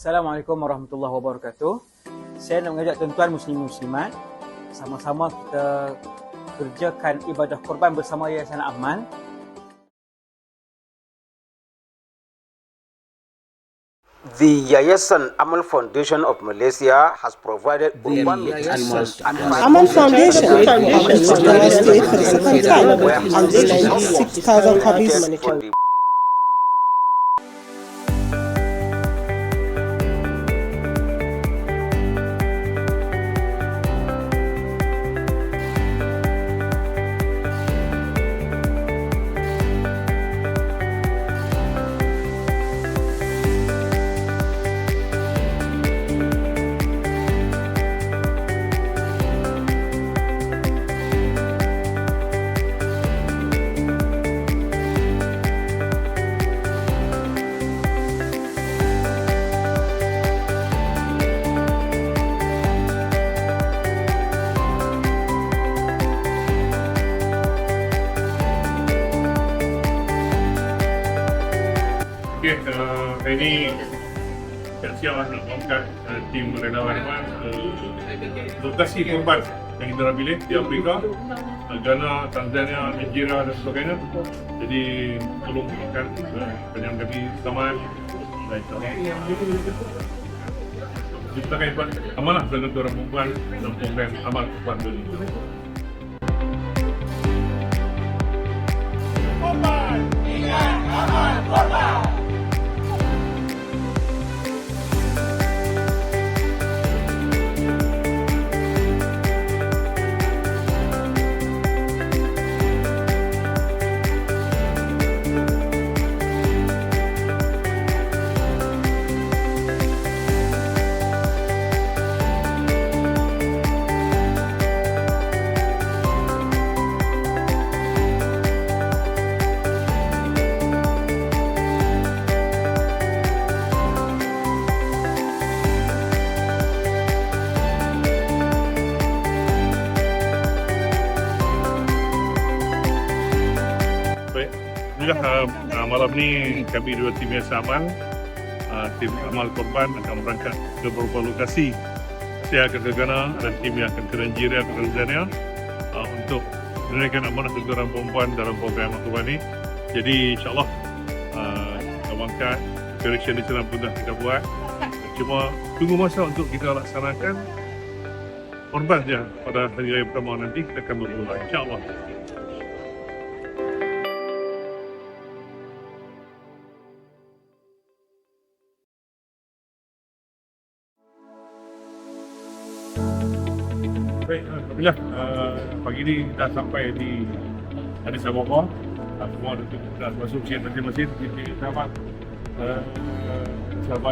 Assalamualaikum warahmatullahi wabarakatuh. Saya nak mengajak tuan-tuan muslim-muslimat sama-sama kita kerjakan ibadah korban bersama Yayasan Aman. The Yayasan Amal Foundation of Malaysia has provided Amal Foundation for the state for the second time and donated 6,000 copies. Okey, hari ini siap lah nak mengangkat tim relawan Aman lokasi korban yang kita dah pilih di Afrika, Ghana, Tanzania, Nigeria dan sebagainya. Jadi tolong buatkan penyam kami selamat dan insyaAllah kita akan buat amanah dengan orang perempuan dan program amal korban dunia. Korban, ingat amal korban. Malam ni kami dua tim Yayasan Aman, tim amal korban akan berangkat ke beberapa lokasi. Saya akan ke Ghana dan tim yang akan ke Nigeria, ke Tanzania untuk menunaikan amanah untuk orang perempuan dalam program korban ini. Jadi insyaAllah kita berangkat, operation di sana pun dah kita buat. Cuma tunggu masa untuk kita laksanakan korban saja pada hari raya pertama nanti kita akan bermula insyaAllah. Baik, alhamdulillah pagi ni dah sampai di Addis Ababa. Semua dah masuk chain masing-masing di sahabat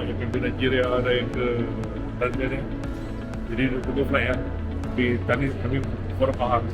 yang ke Nigeria, ada yang ke Tanzania. Jadi tunggu flight ya. Tapi tadi kami baru faham.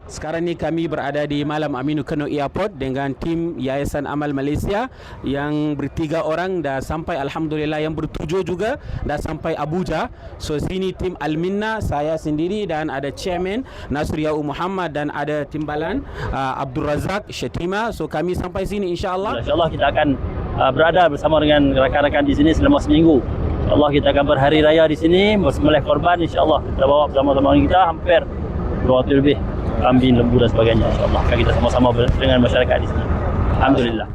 Sekarang ni kami berada di Malam Aminu Kano Airport dengan tim Yayasan Amal Malaysia yang bertiga orang dah sampai, alhamdulillah, yang bertujuh juga dah sampai Abuja. So sini tim Al-Minna, saya sendiri dan ada chairman Nasriyahu Muhammad dan ada timbalan Abdul Razak Syatima. So kami sampai sini insya-Allah. InsyaAllah kita akan berada bersama dengan rakan-rakan di sini selama seminggu. InsyaAllah kita akan berhari raya di sini, bersembelih korban insya-Allah. Kita bawa bersama-sama kita hampir 200 lebih kambing, lembu dan sebagainya. InsyaAllah akan kita sama-sama dengan masyarakat di sini. Alhamdulillah.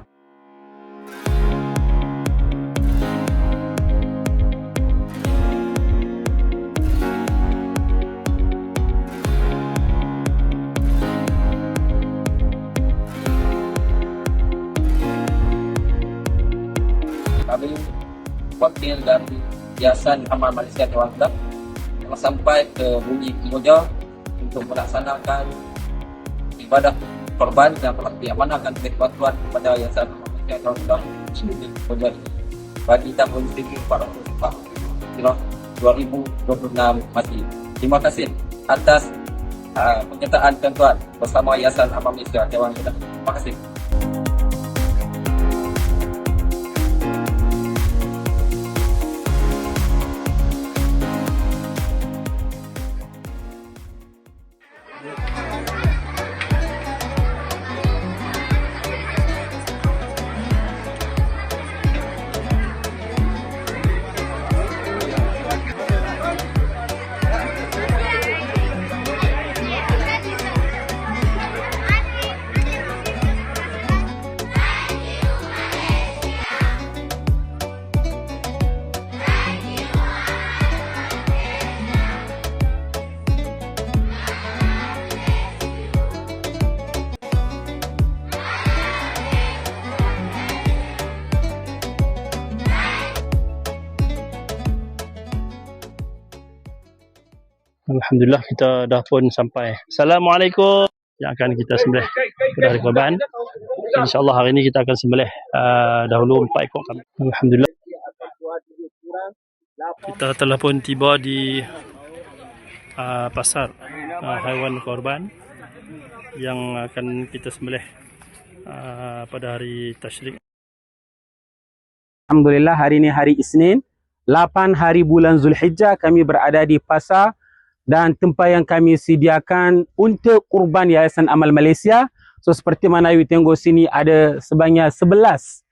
Kami wakil dari Yayasan Amal Malaysia Tawangkap telah sampai ke Bumi Kemboja untuk melaksanakan ibadah korban yang telah diamanahkan oleh Tuan kepada Yayasan Amal Malaysia Tawangkap Bumi Kemboja bagi tahun 2026 mati. Terima kasih atas penyertaan tuan-tuan bersama Yayasan Amal Malaysia Tawangkap. Terima kasih. Alhamdulillah kita dah pun sampai. Assalamualaikum. Yang akan kita sembelih pada hari korban. InsyaAllah hari ini kita akan sembelih dahulu 4 ekor kambing. Alhamdulillah. Kita telah pun tiba di pasar haiwan korban yang akan kita sembelih pada hari Tashrik. Alhamdulillah, hari ini hari Isnin, 8 hari bulan Zulhijjah, kami berada di pasar dan tempat yang kami sediakan untuk kurban Yayasan Amal Malaysia. So seperti mana you tengok sini ada sebanyak 11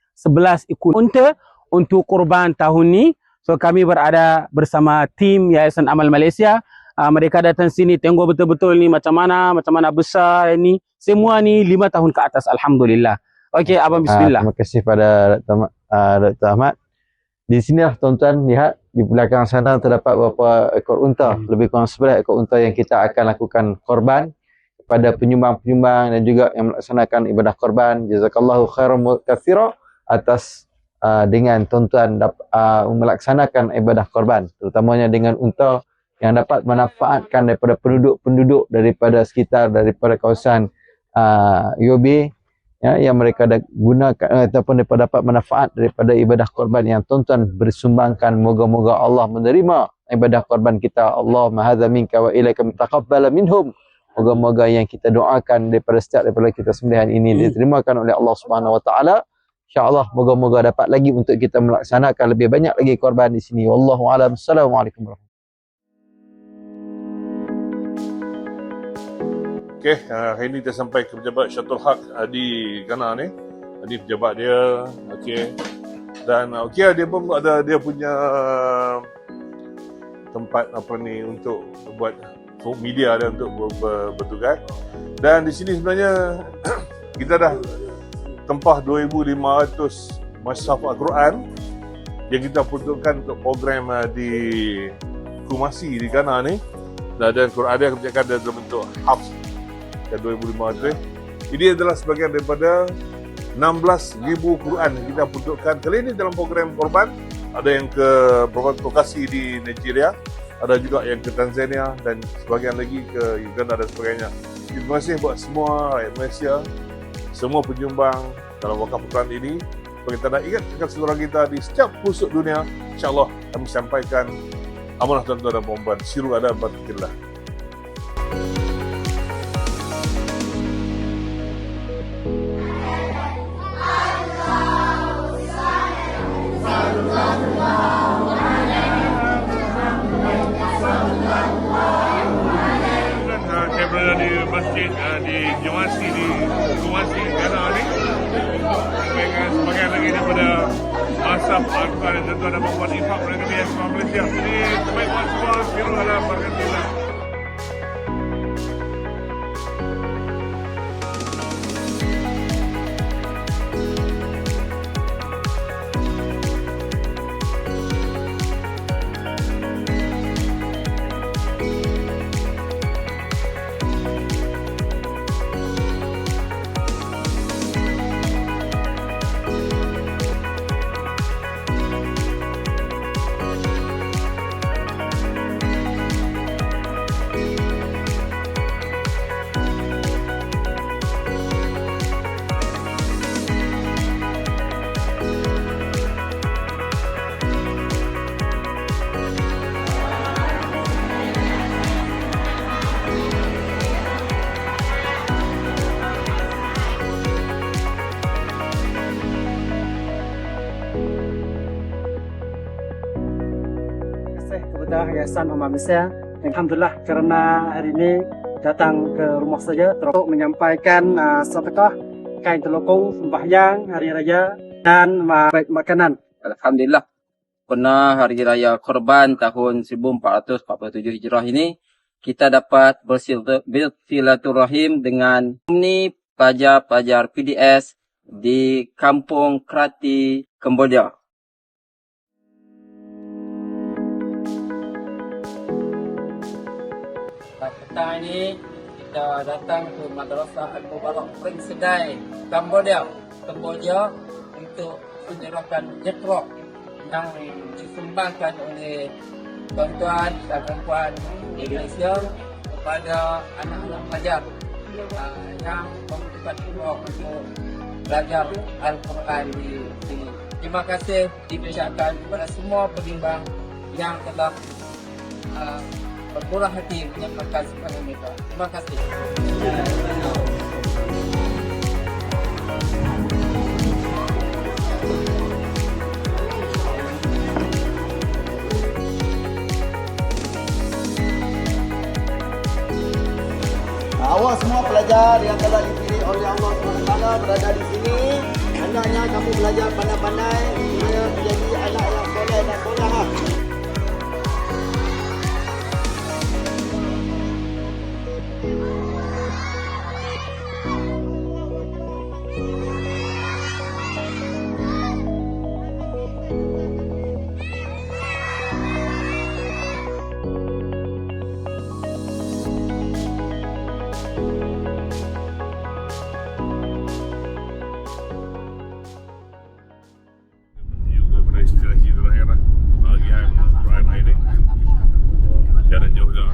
ekor unta untuk kurban tahun ni. So kami berada bersama tim Yayasan Amal Malaysia. Mereka datang sini tengok betul-betul ni macam mana besar ni. Semua ni 5 tahun ke atas, alhamdulillah. Okey, abang bismillah. Terima kasih pada Dr. Ahmad. Di sinilah tuan-tuan lihat di belakang sana terdapat beberapa ekor unta, lebih kurang 11 ekor unta yang kita akan lakukan korban kepada penyumbang-penyumbang dan juga yang melaksanakan ibadah korban. Jazakallahu khairan katsira atas dengan tuan-tuan melaksanakan ibadah korban, terutamanya dengan unta yang dapat manfaatkan daripada penduduk-penduduk daripada sekitar, daripada kawasan UOB, ya, yang mereka gunakan ataupun dapat manfaat daripada ibadah korban yang tuan-tuan bersumbangkan. Moga-moga Allah menerima ibadah korban kita. Allahumma hadza minka wa ilaika taqabbala minhum. Moga-moga yang kita doakan daripada kita sembelihan ini diterimakan oleh Allah Subhanahu wa taala. Insya-Allah moga-moga dapat lagi untuk kita melaksanakan lebih banyak lagi korban di sini. Wallahu a'lam. Assalamualaikum warahmatullahi. Okey, hari ini kita sampai ke pejabat Syatul Haq di Ghana ni. Ini pejabat dia, okey. Dan okey, dia pun ada dia punya tempat untuk buat media dia untuk bertugas. Dan di sini sebenarnya kita dah tempah 2,500 mushaf Al-Quran yang kita peruntukkan untuk program di Kumasi di Ghana ni. Dan Quran dia kebanyakan dalam bentuk hafz. 2,500. Ini adalah sebahagian daripada 16,000 Quran yang kita peruntukkan kali ini dalam program korban. Ada yang ke Provinsi Lokasi di Nigeria, ada juga yang ke Tanzania dan sebahagian lagi ke Uganda dan sebagainya. Terima kasih buat semua rakyat Malaysia, semua penyumbang dalam wakaf Quran ini. Kita nak ingatkan saudara kita di setiap pusat dunia. InsyaAllah kami sampaikan amanah tuan-tuan dan puan-puan. Siru ada batikillah. masjid di Jumasi di Kumasi Ghana ni untuk sebagian lagi daripada asap Al-Quran dan tuan dapat buat infak pada diaspora Malaysia. Jadi terbaik buat semua, Firullalah Barakatillah. Kepada Yayasan Amal Malaysia, alhamdulillah kerana hari ini datang ke rumah saya untuk menyampaikan sedekah kain telokong sembahyang hari raya dan makanan. Alhamdulillah, pernah hari raya Korban tahun 1447 Hijrah ini kita dapat bersilaturahim dengan ini pelajar-pelajar PDS di Kampung Krati, Cambodia. Petang ini kita datang ke Madrasah Al-Mubarak Prince Sedai, Cambodia untuk menyerahkan Iqra yang disumbangkan oleh tuan-tuan dan puan di Malaysia kepada anak-anak pelajar yang membutuhkan Iqra untuk belajar Al-Quran di sini. Terima kasih diucapkan kepada semua pengimbang yang telah bermurah hati menyampaikan kepada mereka. Terima kasih. Awak semua pelajar yang telah dipilih oleh Allah SWT berada di sini, hendaknya kamu belajar pandai-pandai supaya menjadi anak yang soleh dan solehah. Juga pada inspirasi terakhir bahagian Quran ini jangan jauh lah.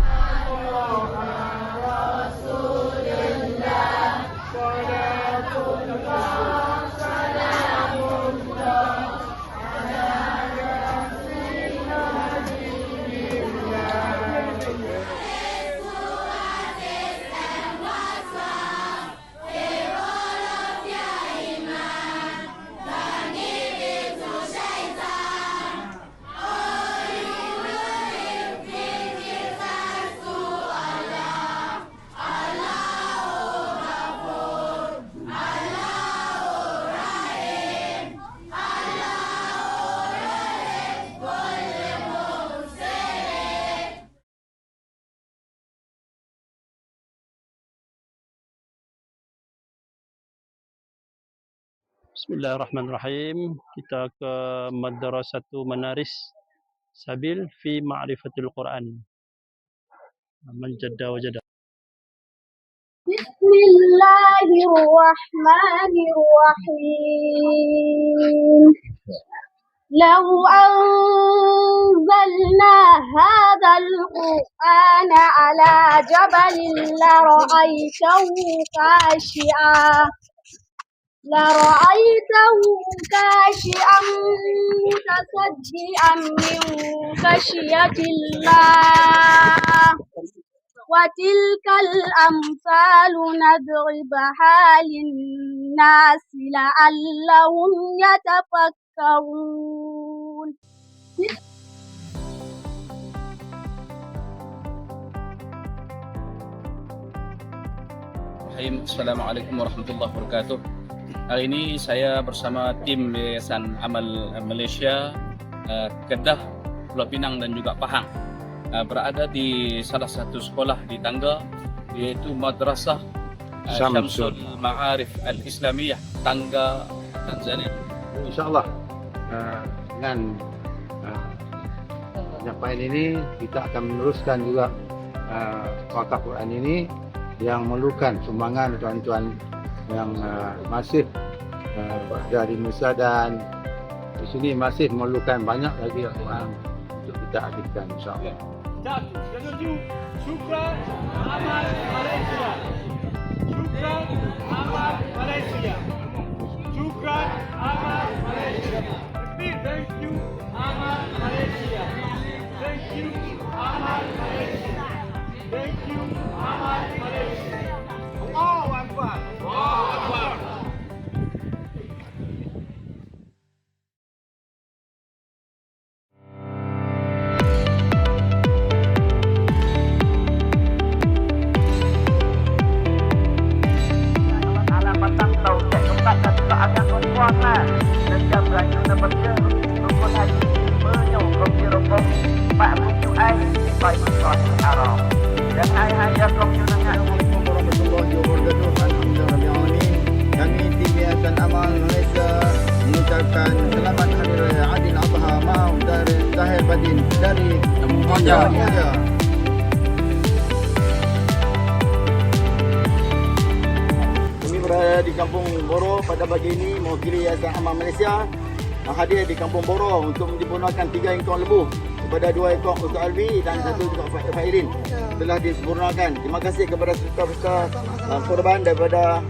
Bismillahirrahmanirrahim. Kita ke Madrasatu Manaris Sabil fi Ma'rifatil Quran. Manjada wajada. Bismillahirrahmanirrahim. لو أنزلنا هذا القرآن على جبل لرأيته خاشعا متصدعا من خشية الله وتلك الأمثال نضربها للناس لعلهم يتفكرون. Bismillahirrahmanirrahim. Assalamualaikum warahmatullahi wabarakatuh. Hari ini saya bersama tim Yayasan Amal Malaysia Kedah, Pulau Pinang dan juga Pahang berada di salah satu sekolah di Tangga, iaitu Madrasah Syamsul Ma'arif Al-Islamiyah Tangga, Tanzania. InsyaAllah dengan penyampaian ini kita akan meneruskan juga wakaf Quran ini yang memerlukan sumbangan tuan-tuan yang masih dari Malaysia dan di sini masih memerlukan banyak lagi Al-Quran untuk kita hadirkan, insyaAllah. Syukran Amal Malaysia. Syukran Amal Malaysia. Syukran Amal Malaysia. Thank you Amal Malaysia. Thank you Amal Malaysia. Thank you Amal Malaysia. Allahu Akbar. Allahu Akbar. Kami tim Yayasan Amal Malaysia mengucapkan selamat Hari Raya Aidil Adha Maaf dari Zahir Badin dari Moja. Kami berada di Kampung Boro pada pagi ini mewakili Yayasan Amal Malaysia hadir di Kampung Boro untuk menyempurnakan 3 ekor lembu kepada 2 ekor untuk Alwi dan 1 untuk Fa'irin telah disempurnakan. Terima kasih kepada peserta korban daripada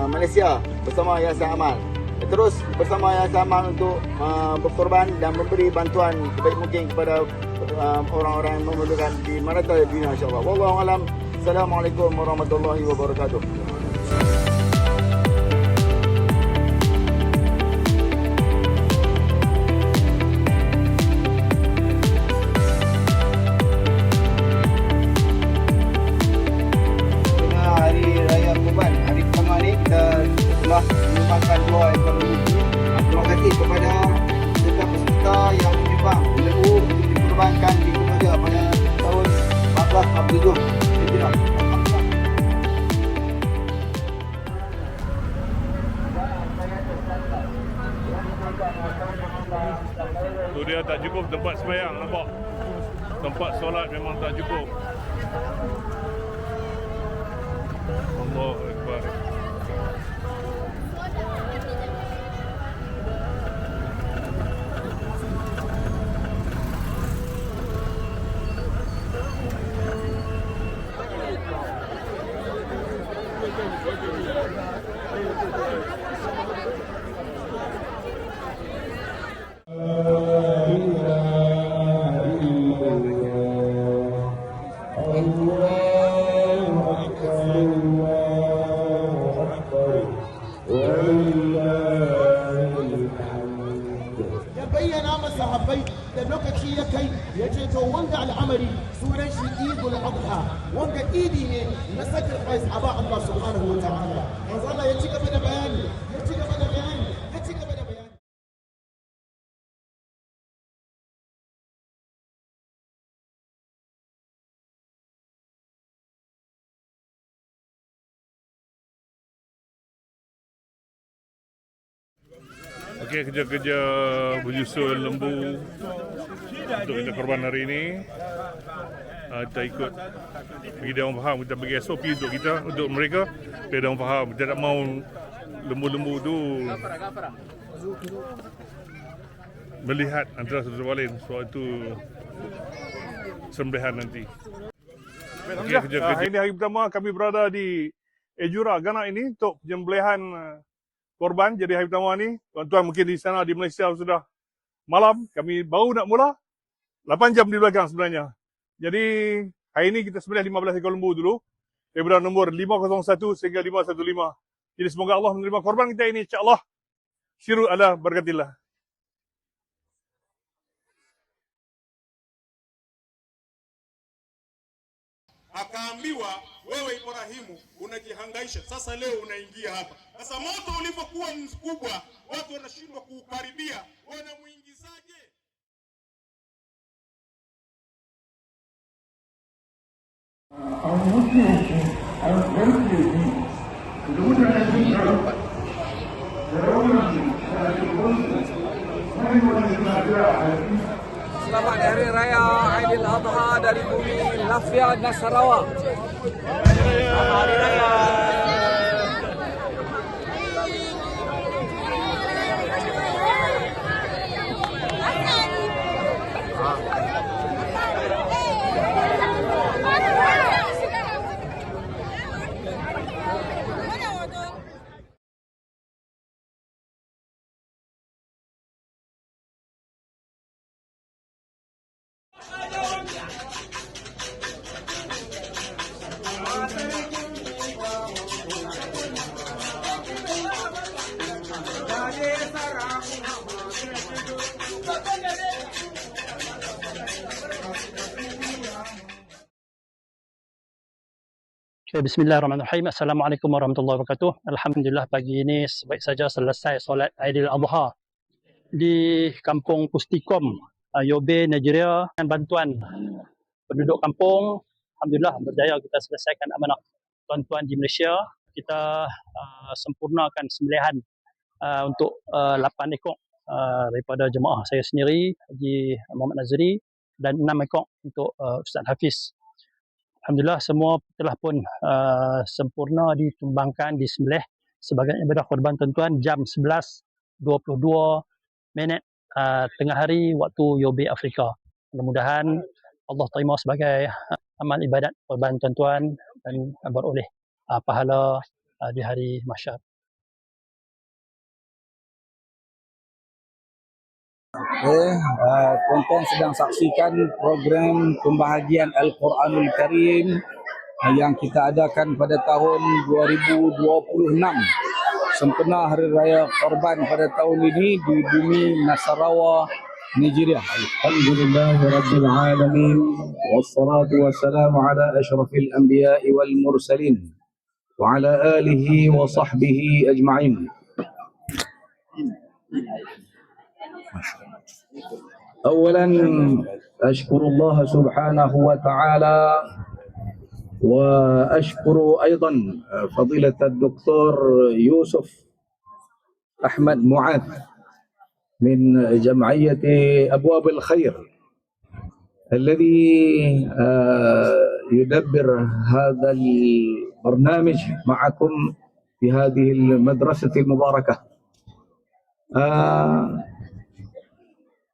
Malaysia bersama Yayasan Amal. Terus bersama Yayasan Amal untuk berkorban dan memberi bantuan sebaik mungkin kepada orang-orang yang memerlukan di merata dunia, insyaAllah. Wallahu a'lam. Assalamualaikum warahmatullahi wabarakatuh. Menyumbangkan 2 ekor lembu. Terima kasih kepada peserta yang menyumbang lembu untuk dikorbankan di Kumaja pada tahun 1447. Tu dia tak cukup tempat sembahyang, nampak? Tempat solat memang tak cukup. Allahu Akbar. ya bayyana masa habbai da lokaci ya kai ya ce to wanda al'amari sunan shi idul adha wanda idi ne na sacrifice a ba Allah subhanahu wa ta'ala manzo Allah ya ci gaba da bayani ya ci gaba da bayani ya ci gaba da bayani. Okey, kerja-kerja menyusul lembu untuk kita korban hari ini. Kita ikut bagi dia orang faham, kita bagi SOP untuk kita, untuk mereka, supaya dia orang faham. Kita tak mau lembu-lembu tu melihat antara satu sama lain, sebab itu sembelihan nanti. Okey, kerja-kerja. Ini hari pertama kami berada di Ejura, Ghana ini untuk penyembelihan korban. Jadi hari pertama ni, tuan-tuan mungkin di sana di Malaysia sudah malam, kami baru nak mula 8 jam di belakang sebenarnya. Jadi hari ini kita sembelih 15 ekor lembu dulu daripada nombor 501 sehingga 515. Jadi semoga Allah menerima korban kita ini, insya-Allah. Syiru ala barakatillah. akaambiwa wewe Ibrahimu unajihangaisha, sasa leo unaingia hapa. Sasa moto ulipokuwa mkubwa, watu wanashindwa kuukaribia, wanamuingizaje? Selamat Hari Raya Aidiladha dari bumi Lafia Nasarawa. Selamat Hari Raya. Okay, Bismillahirrahmanirrahim. Assalamualaikum warahmatullahi wabarakatuh. Alhamdulillah pagi ini baik saja selesai solat Aidiladha di Kampung Pustikom, Yobe, Nigeria, dengan bantuan penduduk kampung. Alhamdulillah berjaya kita selesaikan amanah tuan-tuan di Malaysia. Kita sempurnakan sembelihan untuk 8 ekor daripada jemaah saya sendiri, Haji Muhammad Nazri, dan 6 ekor untuk Ustaz Hafiz. Alhamdulillah semua telah pun sempurna ditumbangkan, disembelih sebagai ibadah korban tuan-tuan jam 11.22 tengah hari waktu Yobe, Afrika. Mudah-mudahan Allah terima sebagai amal ibadat korban tuan-tuan dan beroleh pahala di hari mahsyar. Tuan-tuan sedang saksikan program pembahagian Al-Quranul Karim yang kita adakan pada tahun 2026. Sempena Hari Raya Korban pada tahun ini di bumi Nasarawa, Nigeria. Alhamdulillahirabbil alamin wassalatu wassalamu ala asyrafil anbiya'i wal mursalin wa ala alihi wa sahbihi ajma'in. أولا أشكر الله سبحانه وتعالى وأشكر أيضا فضيلة الدكتور يوسف أحمد معاذ من جمعية أبواب الخير الذي يدبر هذا البرنامج معكم في هذه المدرسة المباركة.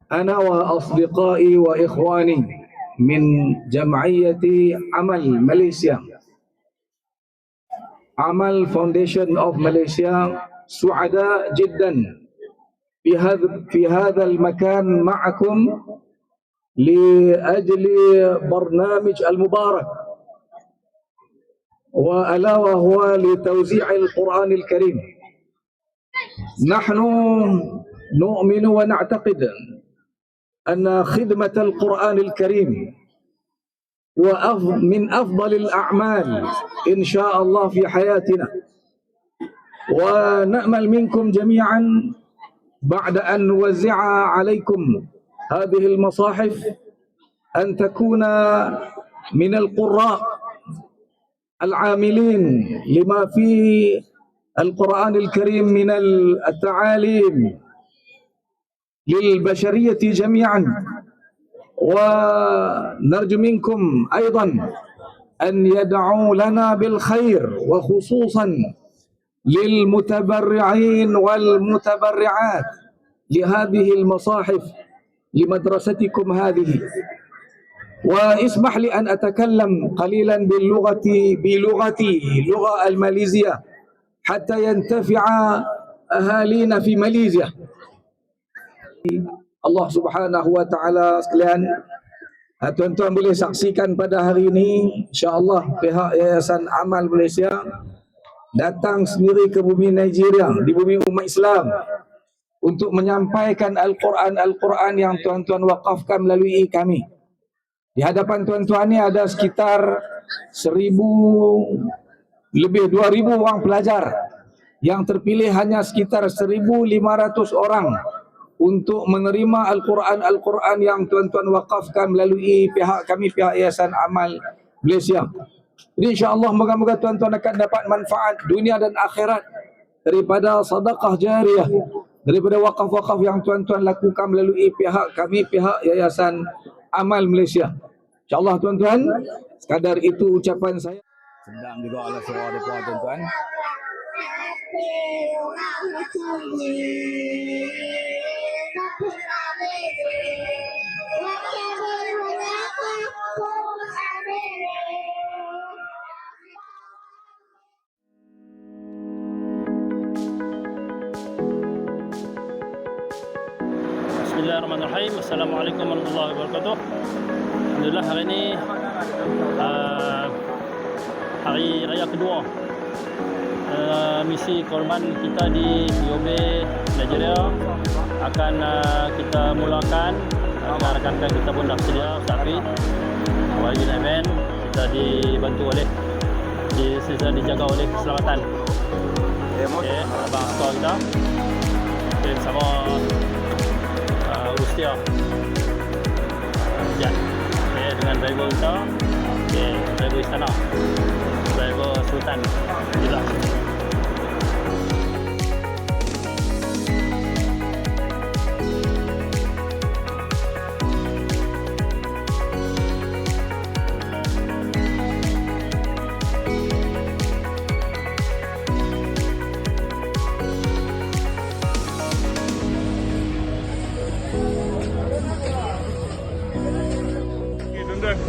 أنا وأصدقائي وإخواني من جمعية عمل ماليزيا، عمل فاونديشن أوف ماليزيا، سعداء جدا في هذا المكان معكم لأجل برنامج المبارك، وألا وهو لتوزيع القرآن الكريم. نحن نؤمن ونعتقد أن خدمة القرآن الكريم من أفضل الأعمال إن شاء الله في حياتنا، ونأمل منكم جميعا بعد أن نوزع عليكم هذه المصاحف أن تكون من القراء العاملين لما في القرآن الكريم من التعاليم للبشرية جميعا. ونرجو منكم أيضا أن يدعوا لنا بالخير، وخصوصا للمتبرعين والمتبرعات لهذه المصاحف لمدرستكم هذه. واسمح لي أن أتكلم قليلا بلغتي لغة الماليزية حتى ينتفع أهالينا في ماليزيا. Allah Subhanahu wa taala sekalian, tuan-tuan boleh saksikan pada hari ini insya-Allah pihak Yayasan Amal Malaysia datang sendiri ke bumi Nigeria, di bumi umat Islam, untuk menyampaikan Al-Quran yang tuan-tuan wakafkan melalui kami. Di hadapan tuan-tuan ni ada sekitar lebih 2,000 orang pelajar. Yang terpilih hanya sekitar 1,500 orang untuk menerima Al-Quran yang tuan-tuan wakafkan melalui pihak kami, pihak Yayasan Amal Malaysia. Jadi insya-Allah moga-moga tuan-tuan akan dapat manfaat dunia dan akhirat daripada sedekah jariah, daripada wakaf-wakaf yang tuan-tuan lakukan melalui pihak kami, pihak Yayasan Amal Malaysia. InsyaAllah tuan-tuan, sekadar itu ucapan saya. Sedang juga oleh suara depan tuan-tuan. Bismillahirrahmanirrahim. Assalamualaikum warahmatullahi wabarakatuh. Alhamdulillah hari ini hari raya kedua misi korban kita di POB Nigeria akan kita mulakan. Rakan-rakan kita pun dah sedia, tapi awal event kita dibantu oleh dijaga oleh keselamatan. Okay, abang skor kita bersama urus dia. Ya, okay, dengan driver kita, okay, driver istana, driver Sultan. Itulah.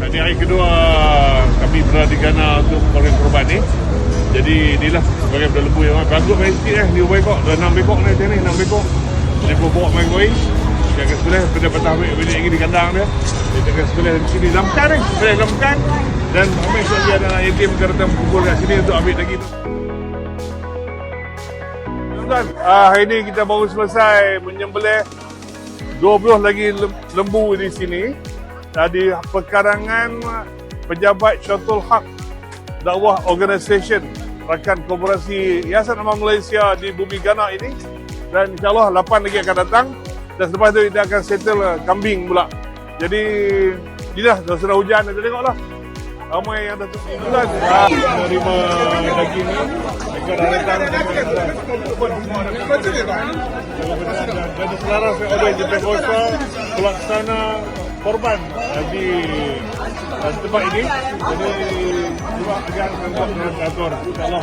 Ini hari kedua kami berada di Ghana untuk program korban ni. Jadi inilah sebagai budak lembu yang bagus main sikit ni ubay kok. Dah 6 ekor ni macam ni, 6 ekor. Dia bawa main koin. Dia akan sebelah pada patah ambil ini di kandang dia. Dia akan sebelah di sini lamkan ni, sebelah lamkan. Dan ramai soal dia ada yatim akan datang kumpul kat sini untuk ambil lagi tu. Tuan-tuan, hari ni kita baru selesai menyembelih 12 lagi lembu di sini. Tadi perkarangan pejabat Syatul Haq Dakwah Organisation, rakan korporasi Yayasan Amal Malaysia di bumi Ghana ini, dan insyaAllah 8 lagi akan datang, dan selepas itu kita akan settle kambing pula. Jadi inilah sudah hujan, kita tengoklah ramai yang datang bulan menerima daging ni. Mereka dah datang dan selaras dengan order Jepang Kuasa pelaksana korban di tempat ini. Jadi juga akan mengatur. InsyaAllah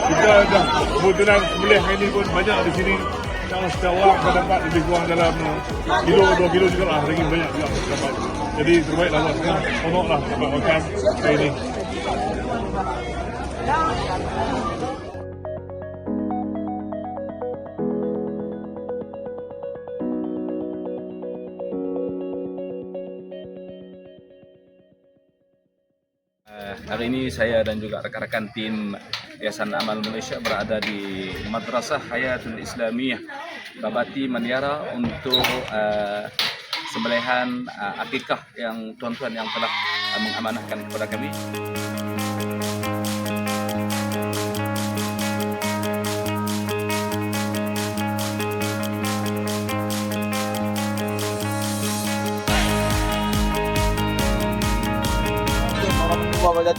kita dah kebetulan sembelih hari ini pun banyak di sini. InsyaAllah setiap orang akan dapat lebih kurang dalam kilo, 2 kilo juga lah, lagi banyak juga dapat. Jadi terbaiklah Allah sekarang honoklah dapat makan hari ini. Hari ini saya dan juga rakan-rakan tim Yayasan Amal Malaysia berada di Madrasah Hayatul Islamiyah Babati Maniara untuk sembelihan akikah yang tuan-tuan yang telah mengamanahkan kepada kami.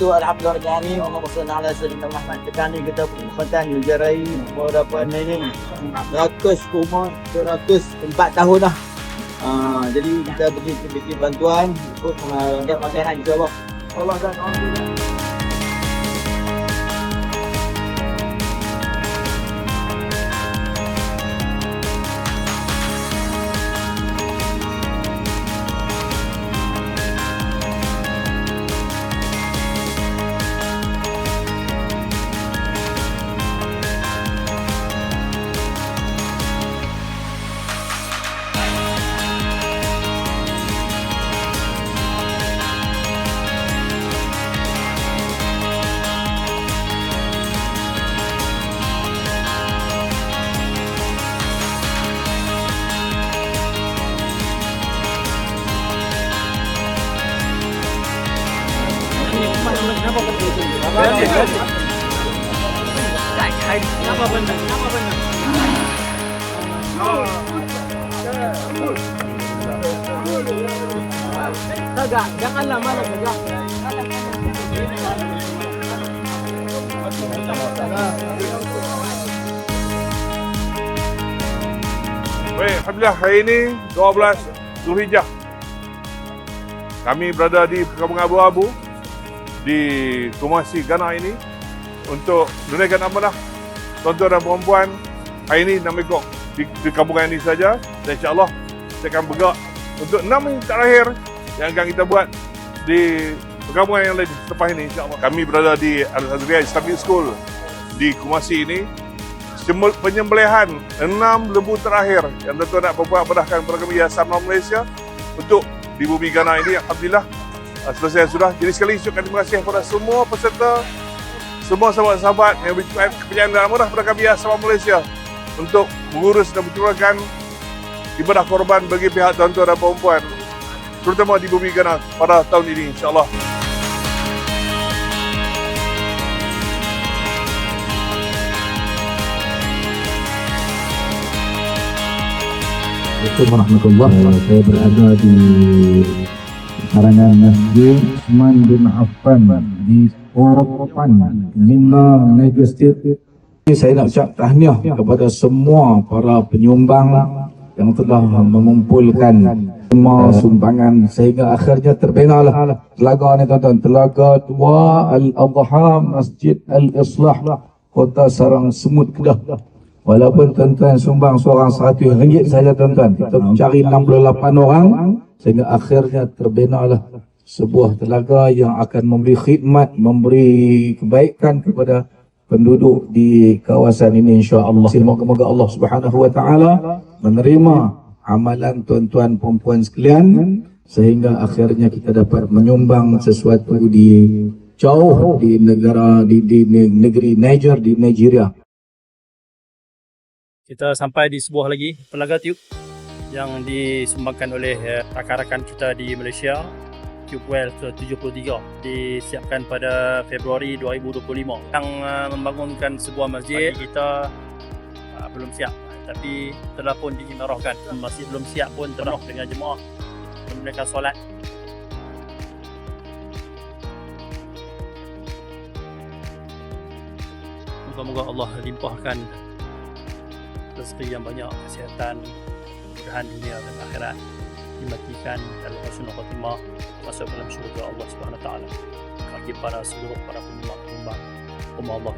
Alhamdulillah ni Allahumma salli ala sayyidina Muhammad. Tekan ni kita kesempatan menjarai beberapa ini 104 tahun dah. Jadi kita beri bantuan untuk mengangkat makanan insya-Allah. Allah dan alhamdulillah. Nama benar. Tegak, jangan lama tegak. Baik, alhamdulillah hari ini 12 Zulhijjah. Kami berada di Perkampungan Abu-Abu di Kumasi, Ghana ini untuk menunaikan amanah tuan-tuan dan perempuan. Hari ini 6 ekor di kampungan ini saja, dan insya-Allah saya akan bergerak untuk 6 yang terakhir yang akan kita buat di perkampungan yang lain selepas ini, insya-Allah. Kami berada di Al-Azriyah Islamic School di Kumasi ini. Penyembelihan 6 lembu terakhir yang tuan-tuan dan perempuan berdasarkan kepada kami Yayasan Amal Malaysia untuk di bumi Ghana ini, alhamdulillah selesai sudah. Jadi sekali ucapkan terima kasih kepada semua peserta, semua sahabat-sahabat yang beri kepercayaan dan amanah kepada kami Yayasan Amal Malaysia untuk mengurus dan mencurahkan ibadah korban bagi pihak tuan-tuan dan perempuan, terutama di bumi Ghana pada tahun ini, insya-Allah. Assalamualaikum warahmatullahi wabarakatuh. Saya berada di karangan Masjid Uthman bin Affan di Poropan, Minda, Niger State. Saya nak ucap tahniah kepada semua para penyumbang yang telah mengumpulkan semua sumbangan sehingga akhirnya terbinalah telaga ni, tuan-tuan. Telaga 2 Al-Adha Masjid Al-Islah, Kota Sarang Semut, Kedah. Walaupun tuan-tuan sumbang seorang RM100 saja, tuan-tuan, kita cari 68 orang sehingga akhirnya terbinalah sebuah telaga yang akan memberi khidmat, memberi kebaikan kepada penduduk di kawasan ini, insya-Allah. Semoga Allah Subhanahu wa taala menerima amalan tuan-tuan perempuan sekalian sehingga akhirnya kita dapat menyumbang sesuatu di jauh di negeri Niger, di Nigeria. Kita sampai di sebuah lagi pelaga tiup yang disumbangkan oleh rakan-rakan kita di Malaysia. Tiup well ke-73 disiapkan pada Februari 2025 yang membangunkan sebuah masjid. Kita belum siap, tapi telah pun diimarahkan. Masih belum siap pun penuh dengan jemaah menunaikan solat. Moga-moga Allah limpahkan rezeki yang banyak, kesihatan, kemudahan dunia dan akhirat, dimatikan dalam husnul khatimah, masuk dalam syurga Allah Subhanahu wa taala. Bagi para seluruh para penyumbang, Allah.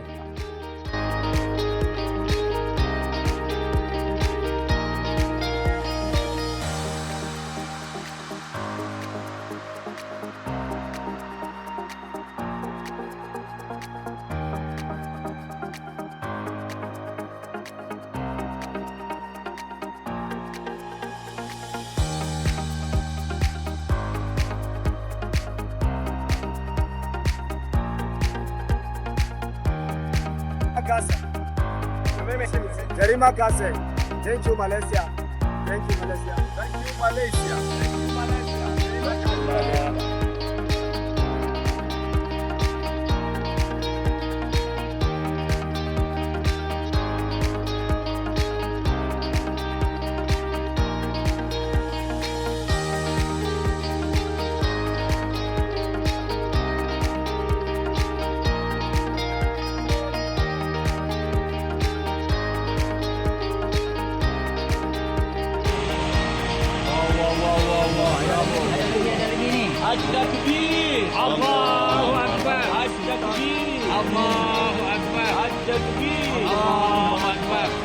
Terima kasih. Thank you Malaysia. Thank you Malaysia. Thank you Malaysia. Thank you Malaysia. Terima kasih. Allahu Akbar. Allahu Akbar. Allahu Akbar.